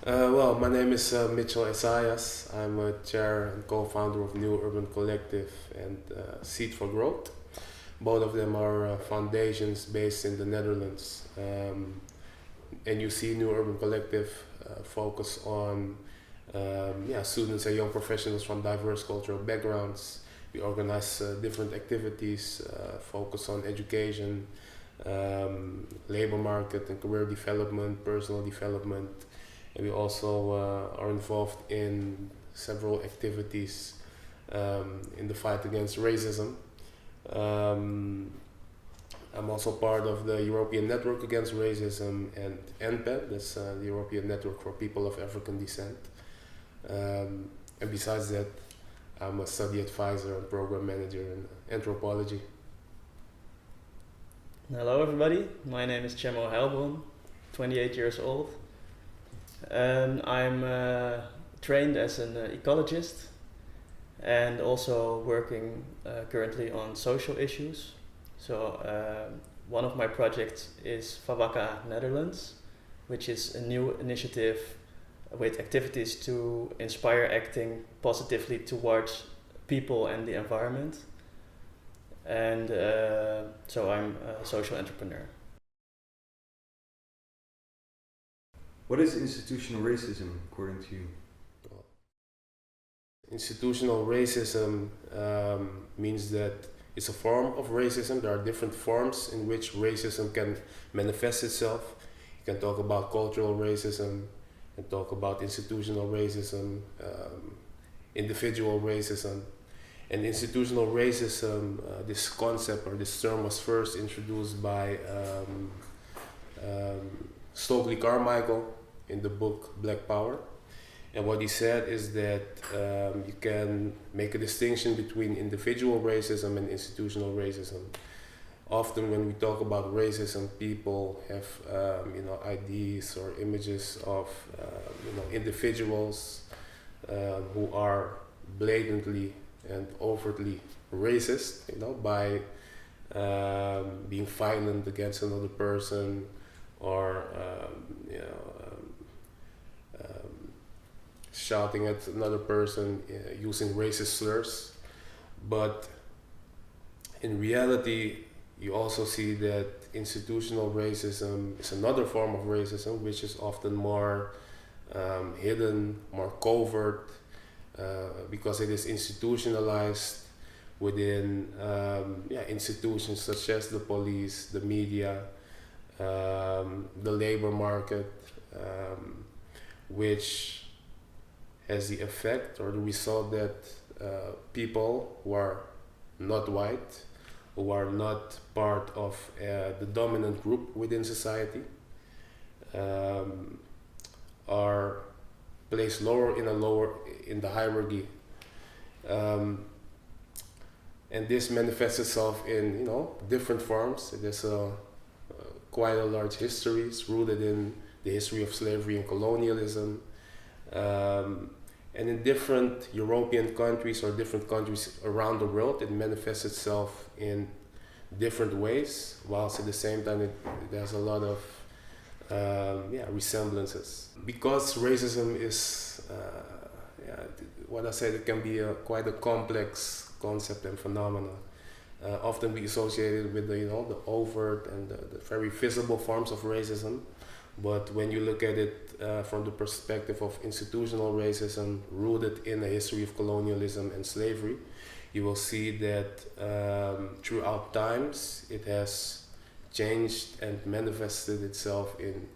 My name is Mitchell Esajas. I'm a chair and co-founder of New Urban Collective and Seed for Growth. Both of them are foundations based in the Netherlands. And you see New Urban Collective focus on students and young professionals from diverse cultural backgrounds. We organize different activities, focus on education, labor market and career development, personal development. And we also are involved in several activities in the fight against racism. Um, I'm also part of the European Network Against Racism and NPED, that's the European Network for People of African Descent. And besides that, I'm a study advisor and program manager in anthropology. Hello everybody, my name is Thiemo Heilbron, 28 years old. I'm trained as an ecologist and also working currently on social issues. So one of my projects is Vawaka Netherlands, which is a new initiative with activities to inspire acting positively towards people and the environment. And so I'm a social entrepreneur. What is institutional racism according to you? Institutional racism means that it's a form of racism. There are different forms in which racism can manifest itself. You can talk about cultural racism, you can talk about institutional racism, individual racism. And institutional racism, this concept or this term was first introduced by Stokely Carmichael in the book Black Power. And what he said is that you can make a distinction between individual racism and institutional racism. Often when we talk about racism, people have ideas or images of individuals who are blatantly and overtly racist, by being violent against another person or shouting at another person using racist slurs. But in reality, you also see that institutional racism is another form of racism, which is often more hidden, more covert, because it is institutionalized within institutions such as the police, the media, the labor market, which has the effect or the result that people who are not white, who are not part of the dominant group within society, are placed lower in the hierarchy, and this manifests itself in different forms. There's quite a large history. It's rooted in the history of slavery and colonialism, and in different European countries or different countries around the world, it manifests itself in different ways, whilst at the same time it has a lot of resemblances. Because racism is, what I said, it can be quite a complex concept and phenomenon. Often we associate it with the overt and the very visible forms of racism. But when you look at it from the perspective of institutional racism rooted in a history of colonialism and slavery, you will see that throughout times it has changed and manifested itself in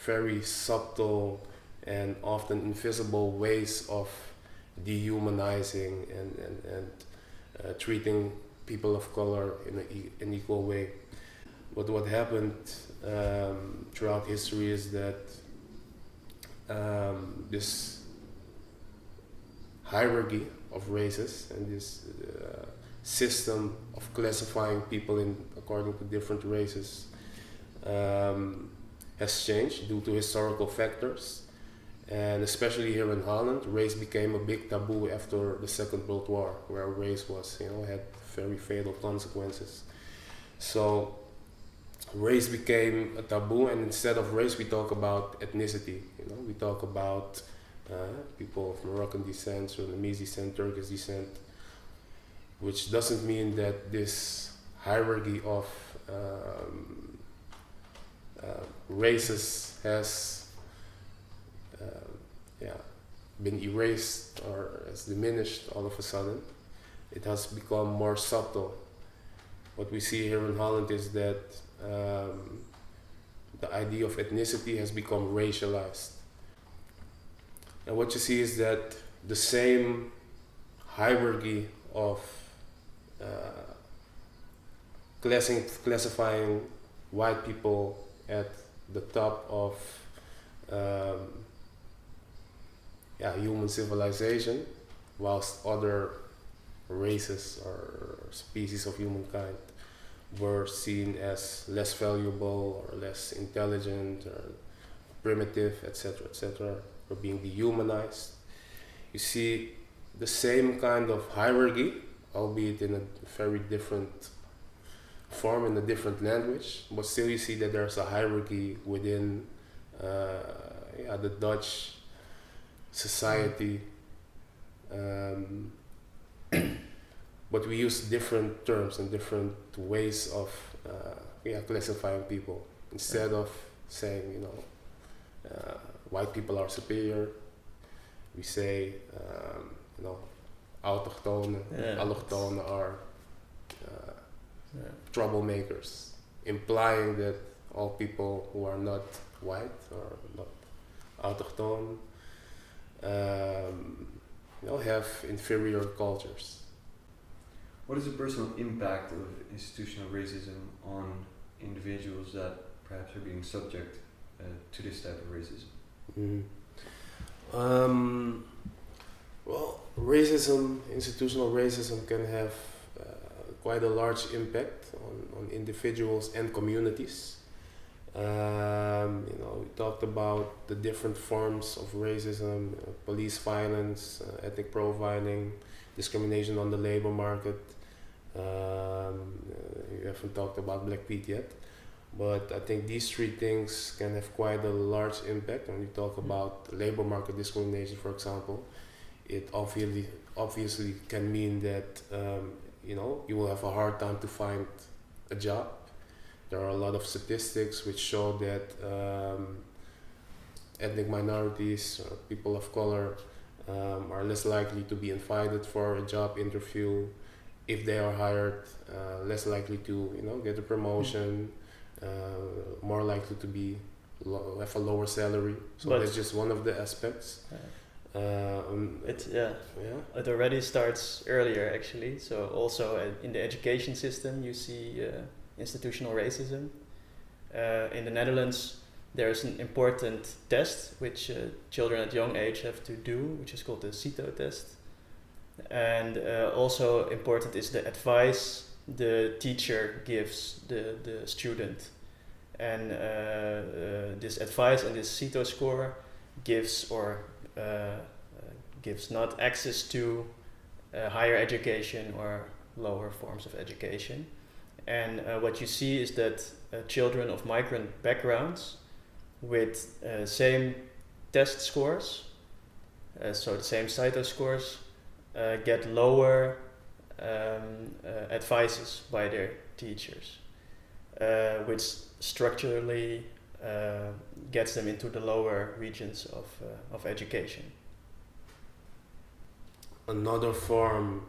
very subtle and often invisible ways of dehumanizing and treating people of color in an equal way. But what happened throughout history is that this hierarchy of races and this system of classifying people according to different races has changed due to historical factors. And especially here in Holland, race became a big taboo after the Second World War, where race was, had very fatal consequences. So race became a taboo, and instead of race, we talk about ethnicity. We talk about people of Moroccan descent, Sudanese descent, Turkish descent, which doesn't mean that this hierarchy of races has been erased or has diminished all of a sudden. It has become more subtle. What we see here in Holland is that the idea of ethnicity has become racialized. And what you see is that the same hierarchy of classifying white people at the top of human civilization, whilst other races or species of humankind were seen as less valuable or less intelligent or primitive, etc., or being dehumanized. You see the same kind of hierarchy, albeit in a very different form, in a different language, but still you see that there's a hierarchy within the Dutch society. But we use different terms and different ways of classifying people. Instead of saying, white people are superior, we say, autochtonen, allochtonen are troublemakers, implying that all people who are not white or not autochthone have inferior cultures. What is the personal impact of institutional racism on individuals that perhaps are being subject to this type of racism? Well, institutional racism can have quite a large impact on individuals and communities. We talked about the different forms of racism, police violence, ethnic profiling, discrimination on the labor market. You haven't talked about Black Pete yet, but I think these three things can have quite a large impact. When you talk about labor market discrimination, for example, it obviously can mean that you will have a hard time to find a job. There are a lot of statistics which show that ethnic minorities, people of color, are less likely to be invited for a job interview. If they are hired, less likely to get a promotion, more likely to be have a lower salary. So but that's just one of the aspects. It already starts earlier actually. So also in the education system you see institutional racism. In the Netherlands there's an important test which children at young age have to do, which is called the CITO test. And also important is the advice the teacher gives the student. And this advice and this CITO score gives not access to higher education or lower forms of education. And what you see is that children of migrant backgrounds with same test scores, so the same CITO scores, get lower advices by their teachers, which structurally gets them into the lower regions of education. Another form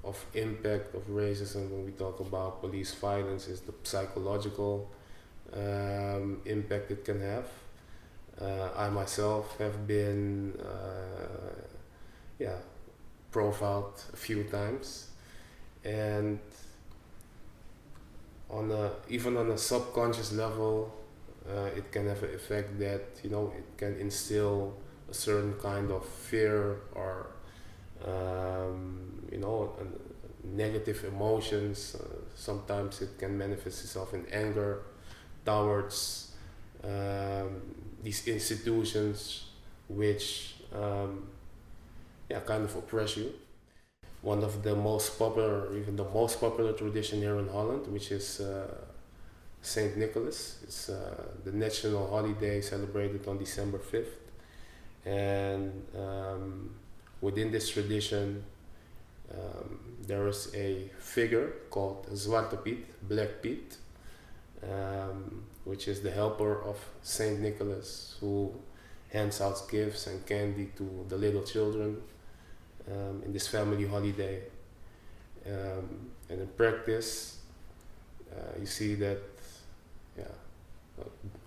of impact of racism when we talk about police violence is the psychological impact it can have. I myself have been profiled a few times, and even on a subconscious level, it can have an effect that it can instill a certain kind of fear or negative emotions. Sometimes it can manifest itself in anger towards these institutions which kind of oppress you. One of the most popular, even the most popular tradition here in Holland, which is Saint Nicholas. It's the national holiday celebrated on December 5th. And within this tradition, there is a figure called Zwarte Piet, Black Piet, which is the helper of Saint Nicholas, who hands out gifts and candy to the little children in this family holiday. And in practice, you see that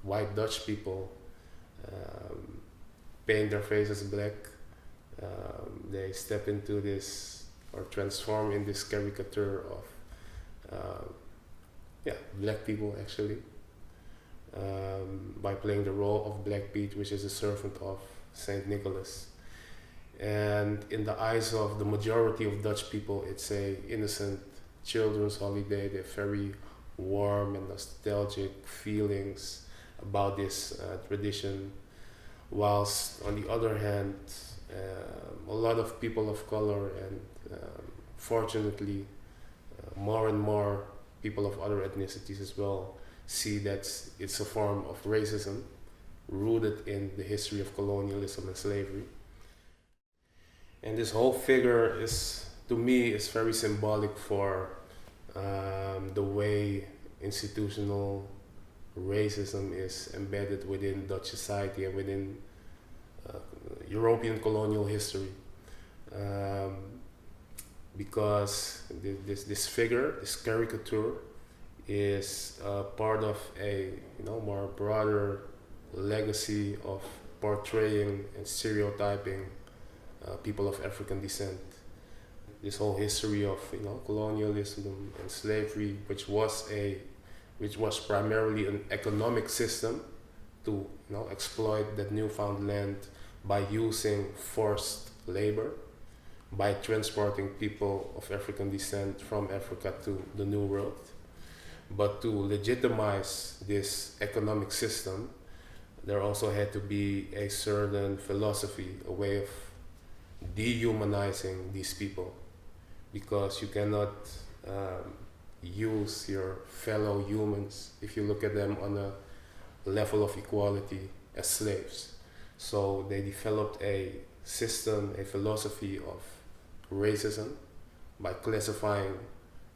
white Dutch people paint their faces black. They step into this or transform in this caricature of black people actually, by playing the role of Black Piet, which is a servant of Saint Nicholas. And in the eyes of the majority of Dutch people, it's a innocent children's holiday. They're very warm and nostalgic feelings about this tradition, whilst on the other hand, a lot of people of color and fortunately more and more people of other ethnicities as well see that it's a form of racism rooted in the history of colonialism and slavery. And this whole figure is, to me, is very symbolic for the way institutional racism is embedded within Dutch society and within European colonial history. Because this figure, this caricature, is part of a more broader legacy of portraying and stereotyping people of African descent. This whole history of colonialism and slavery, which was primarily an economic system to exploit that newfound land by using forced labor, by transporting people of African descent from Africa to the New World. But to legitimize this economic system, there also had to be a certain philosophy, a way of dehumanizing these people, because you cannot use your fellow humans, if you look at them on a level of equality, as slaves. So they developed a system, a philosophy of racism by classifying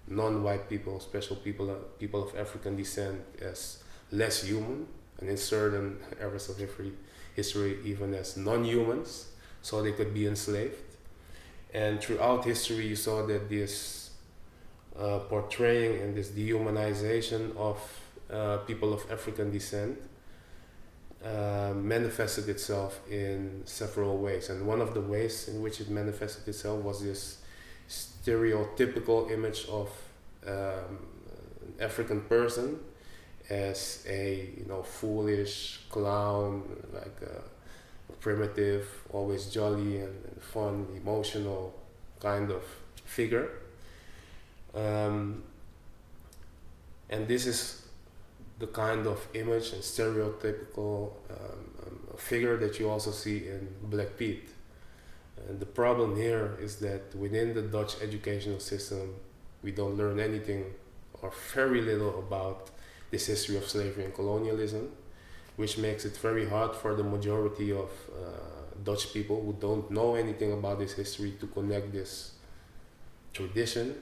non-white people, especially people of African descent, as less human, and in certain eras of history even as non-humans, so they could be enslaved. And throughout history you saw that this portraying and this dehumanization of people of African descent manifested itself in several ways. And one of the ways in which it manifested itself was this stereotypical image of an African person as a foolish clown, like a primitive, always jolly and fun, emotional kind of figure. And this is the kind of image and stereotypical figure that you also see in Black Piet. And the problem here is that within the Dutch educational system, we don't learn anything or very little about this history of slavery and colonialism, which makes it very hard for the majority of Dutch people who don't know anything about this history to connect this tradition,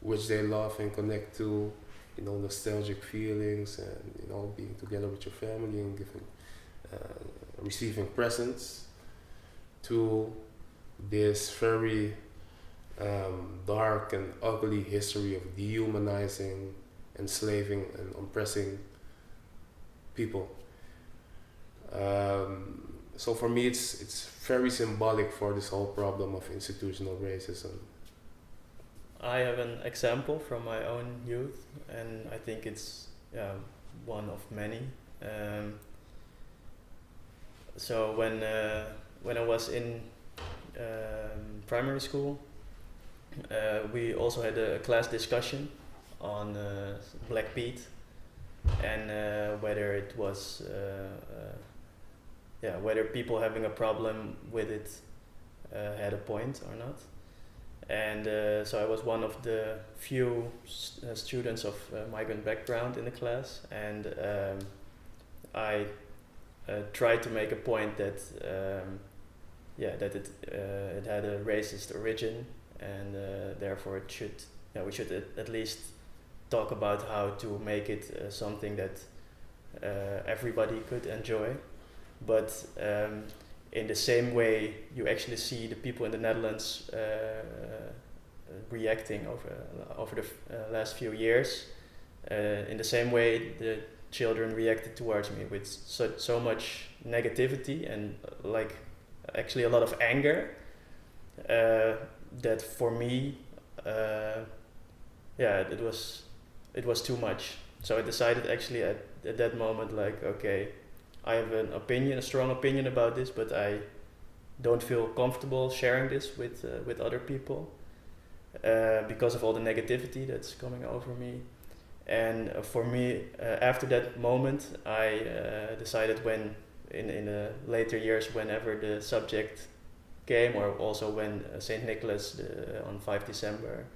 which they love and connect to, nostalgic feelings and being together with your family and giving, receiving presents, to this very dark and ugly history of dehumanizing, enslaving, and oppressing people. So for me, it's very symbolic for this whole problem of institutional racism. I have an example from my own youth, and I think it's one of many. So when I was in primary school, we also had a class discussion on Black Piet and whether it was whether people having a problem with it had a point or not. And so I was one of the few students of migrant background in the class, and I tried to make a point that that it had a racist origin, and therefore we should at least talk about how to make it something that everybody could enjoy. But in the same way, you actually see the people in the Netherlands reacting over the last few years. In the same way, the children reacted towards me with so much negativity and actually a lot of anger, that for me, it was too much. So I decided actually at that moment, okay, I have a strong opinion about this, but I don't feel comfortable sharing this with other people because of all the negativity that's coming over me. And for me, after that moment, I decided when in the later years, whenever the subject came, or also when St. Nicholas on 5 December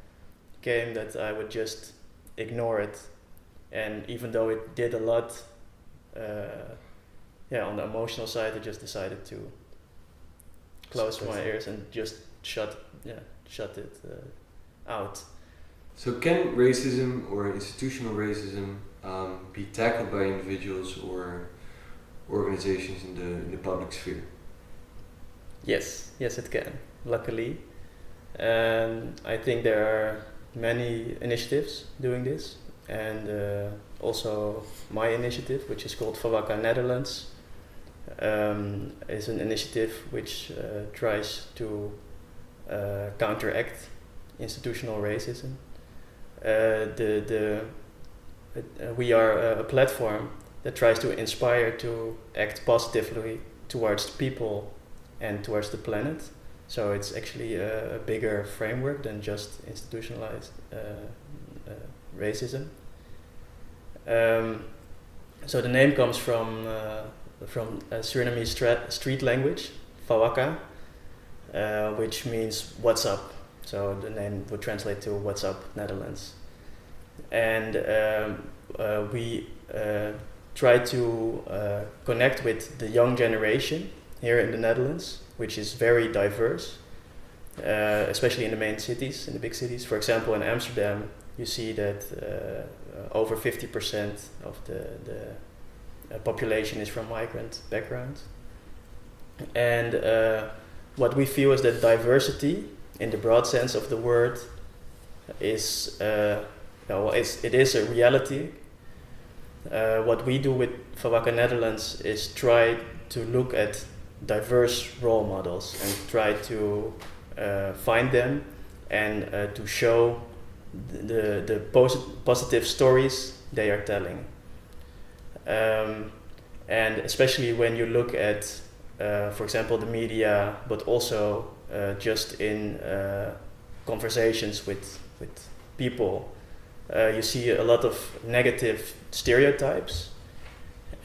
came, that I would just ignore it. And even though it did a lot, on the emotional side, I just decided to close my ears and just shut it out. So can racism or institutional racism be tackled by individuals or organizations in the public sphere? Yes, it can, luckily. And I think there are many initiatives doing this, and also my initiative, which is called Fawaka Netherlands, is an initiative which tries to counteract institutional racism. We are a platform that tries to inspire to act positively towards people and towards the planet. So it's actually a bigger framework than just institutionalized racism. So the name comes from Surinamese street language, Fawaka, which means "what's up." So the name would translate to "What's up, Netherlands." And we try to connect with the young generation here in the Netherlands, which is very diverse, especially in the main cities, in the big cities. For example, in Amsterdam, you see that over 50% of the population is from migrant background. And what we feel is that diversity, in the broad sense of the word, is it is a reality. What we do with Fawaka Netherlands is try to look at diverse role models and try to find them and to show the positive stories they are telling. And especially when you look at, for example, the media, but also just in conversations with people, you see a lot of negative stereotypes.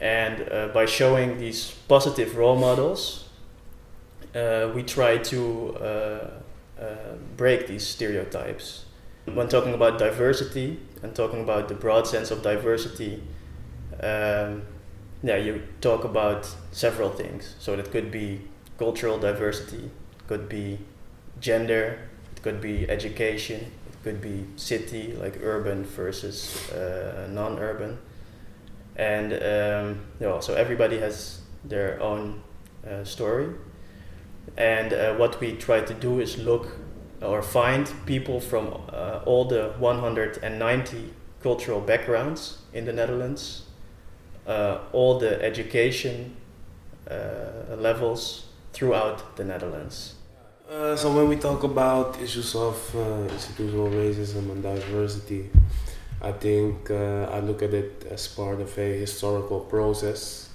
And by showing these positive role models, we try to break these stereotypes. When talking about diversity and talking about the broad sense of diversity, you talk about several things. So that could be cultural diversity, it could be gender, it could be education, it could be city, like urban versus non-urban. And so everybody has their own story. And what we try to do is look or find people from all the 190 cultural backgrounds in the Netherlands, all the education levels throughout the Netherlands. So when we talk about issues of institutional racism and diversity, I think I look at it as part of a historical process.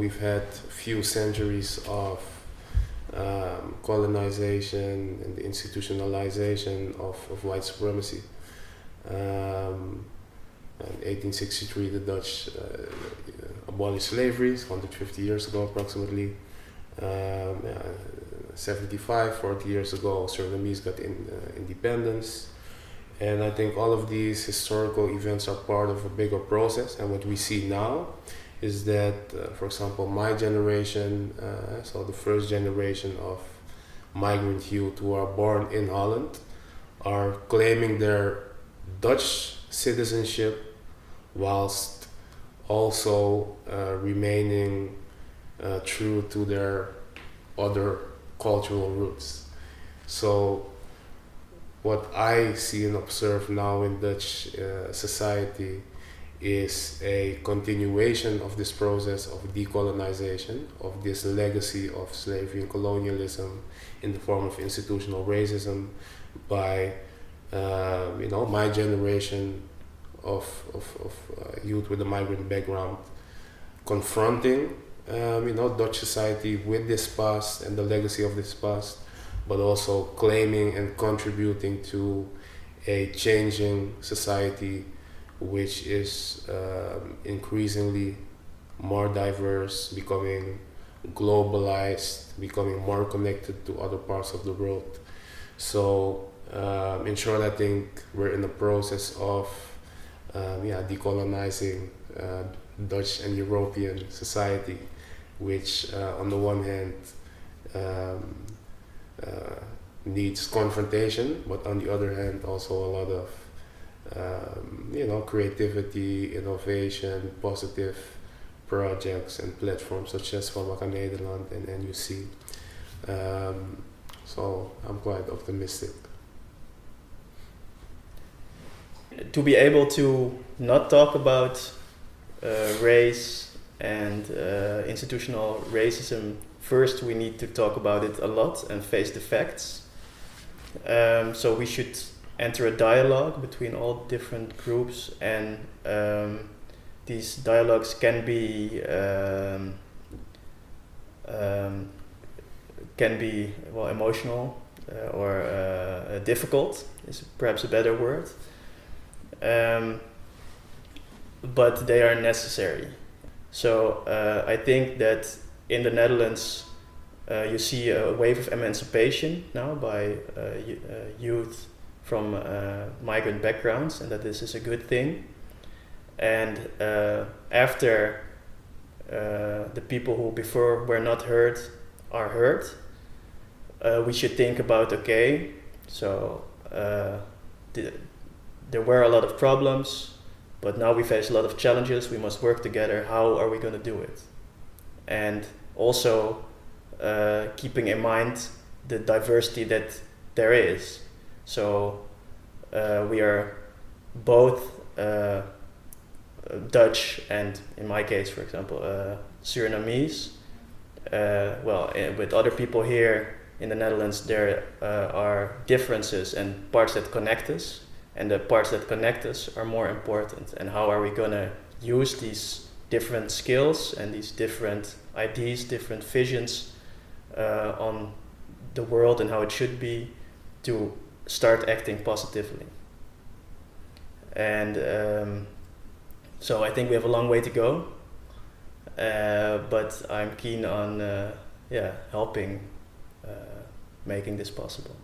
We've had a few centuries of colonization and the institutionalization of white supremacy. In 1863, the Dutch abolished slavery, 150 years ago approximately. 75, 40 years ago, Surinamese got independence. And I think all of these historical events are part of a bigger process. And what we see now is that, for example, my generation, so the first generation of migrant youth who are born in Holland, are claiming their Dutch citizenship whilst also remaining true to their other cultural roots. So what I see and observe now in Dutch society is a continuation of this process of decolonization, of this legacy of slavery and colonialism in the form of institutional racism by my generation of youth with a migrant background confronting Dutch society with this past and the legacy of this past, but also claiming and contributing to a changing society which is increasingly more diverse, becoming globalized, becoming more connected to other parts of the world. So in short, I think we're in the process of decolonizing Dutch and European society, which on the one hand needs confrontation, but on the other hand also a lot of creativity, innovation, positive projects and platforms such as Van Wakker Nederland and NUC. So I'm quite optimistic. To be able to not talk about race and institutional racism, first we need to talk about it a lot and face the facts. So we should enter a dialogue between all different groups, and these dialogues can be emotional or difficult is perhaps a better word, but they are necessary. So I think that in the Netherlands you see a wave of emancipation now by youth from migrant backgrounds, and that this is a good thing. And after the people who before were not heard are heard, we should think about, there were a lot of problems, but now we face a lot of challenges, we must work together, how are we going to do it? And also keeping in mind the diversity that there is. So we are both Dutch and, in my case, for example, Surinamese. With other people here in the Netherlands, there are differences and parts that connect us, and the parts that connect us are more important. And how are we going to use these different skills and these different ideas, different visions on the world and how it should be to start acting positively? And so I think we have a long way to go, but I'm keen on helping making this possible.